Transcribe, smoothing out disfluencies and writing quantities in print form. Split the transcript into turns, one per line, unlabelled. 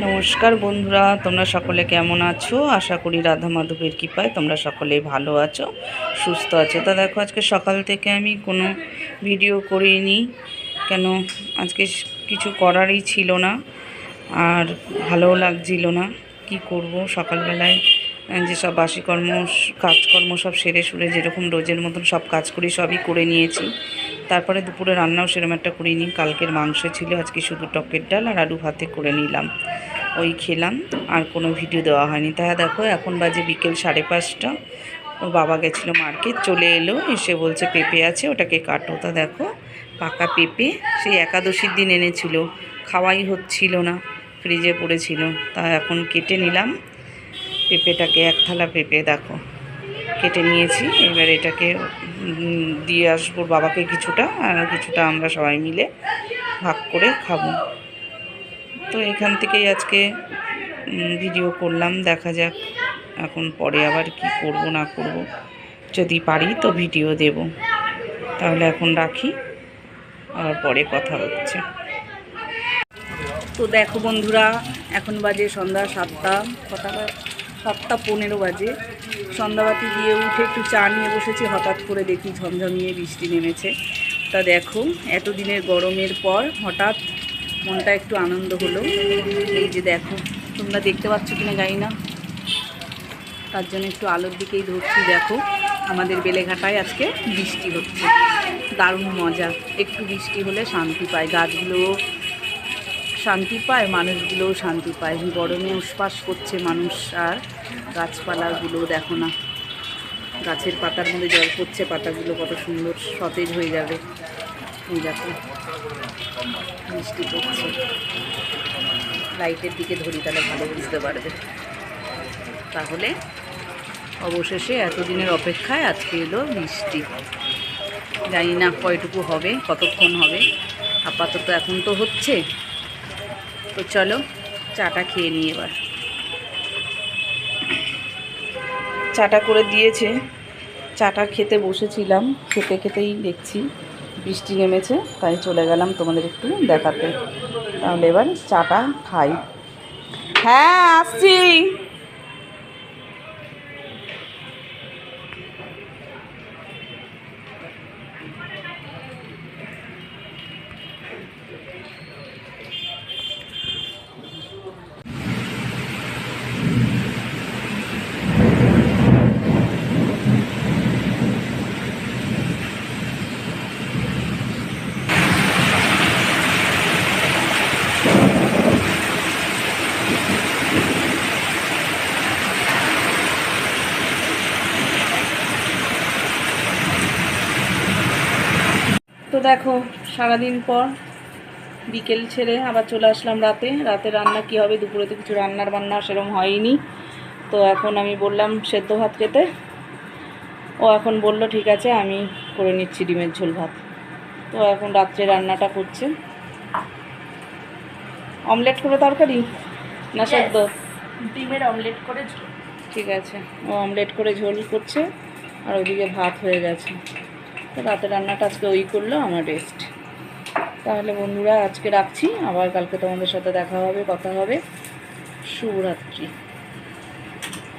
নমস্কার বন্ধুরা, তোমরা সকলে কেমন আছো? আশা করি রাধা মাধবের কৃপায় তোমরা সকলেই ভালো আছো, সুস্থ আছো। তা দেখো, আজকে সকাল থেকে আমি কোনো ভিডিও করিনি, কেন আজকে কিছু করারই ছিল না, আর ভালোও লাগছিল না। কি করব, সকালবেলায় যেসব বাসি কাজকর্ম সব সেরে সুরে যেরকম রোজের মতন সব কাজ করি সবই করে নিয়েছি। তারপরে দুপুরে রান্নাও সেরকম একটা করিনি, কালকের মাংস ছিল, আজকে শুধু টকের ডাল আর আলু ভাতে করে নিলাম, ওই খেলাম, আর কোনো ভিডিও দেওয়া হয়নি। তা দেখো, এখন বাজে বিকেল 5:30। ওর বাবা গেছিলো মার্কেট, চলে এলো, এসে বলছে পেঁপে আছে, ওটাকে কাটো। তা দেখো, পাকা পেঁপে সেই একাদশীর দিন এনেছিল, খাওয়াই হচ্ছিল না, ফ্রিজে পড়েছিল। তা এখন কেটে নিলাম পেঁপেটাকে, এক থালা পেঁপে দেখো কেটে নিয়েছি। এবার এটাকে দিয়ে আসবো বাবাকে কিছুটা, আর কিছুটা আমরা সবাই মিলে ভাগ করে খাবো। তো এখান থেকেই আজকে ভিডিও করলাম, দেখা যাক এখন পরে আবার কি করব না করব, যদি পারি তো ভিডিও দেব। তাহলে এখন রাখি, আবার পরে কথা হচ্ছে। তো দেখো বন্ধুরা, এখন বাজে সন্ধ্যা 7:15 বাজে। সন্ধ্যাবাতি দিয়ে উঠে একটু চা নিয়ে বসেছি, হঠাৎ করে দেখি ঝমঝমিয়ে বৃষ্টি নেমেছে। তা দেখো, এতদিনের গরমের পর হঠাৎ মনটা একটু আনন্দ হলো। এই যে দেখো, তোমরা দেখতে পাচ্ছ কিনা জানি না, তার জন্য একটু আলোর দিকেই ধরছি। দেখো, আমাদের বেলেঘাটায় আজকে বৃষ্টি হচ্ছে, দারুণ মজা। একটু বৃষ্টি হলে শান্তি পায়, গাছগুলোও শান্তি পায়, মানুষগুলোও শান্তি পায়। গরমে উসপাস করছে মানুষ, আর গাছপালাগুলো দেখো না, গাছের পাতার মধ্যে জল পড়ছে, পাতাগুলো কত সুন্দর সতেজ হয়ে যাবে। এই দেখো, বৃষ্টি পড়ছে। লাইটের দিকে ধরি, তাহলে ভালো বুঝতে পারবে। তাহলে অবশেষে এতদিনের অপেক্ষায় আজকে এলো বৃষ্টি। জানি না কয়টুকু হবে, কতক্ষণ হবে, আপাতত এখন তো হচ্ছে। তো চলো চাটা খেয়ে নিই। এবার চাটা করে দিয়েছে, চাটা খেতে বসেছিলাম, খেতে খেতেই দেখছি বৃষ্টি নেমেছে, তাই চলে গেলাম তোমাদের একটু দেখাতে। তাহলে এবার চাটা খাই। হ্যাঁ, আসছি। তো দেখো, সারাদিন পর বিকেল ছেড়ে আবার চলে আসলাম রাতে। রাতে রান্না কি হবে, দুপুরে তো কিছু বান্না সেরকম হয়নি। তো এখন আমি বললাম সেদ্ধ ভাত খেতে, ও এখন বলল ঠিক আছে, আমি করে নিচ্ছি ডিমের ঝোল ভাত। তো এখন রাত্রে রান্নাটা করছে, অমলেট করে তরকারি না সেদ্ধ?
ডিমের অমলেট করে ঝোল।
ঠিক আছে, ও অমলেট করে ঝোল করছে, আর ওইদিকে ভাত হয়ে গেছে। তো রাতে রান্নাটা আজকে ওই করলো, আমার রেস্ট। তাহলে বন্ধুরা আজকে রাখছি, আবার কালকে তোমাদের সাথে দেখা হবে, কথা হবে। শুভরাত্রি।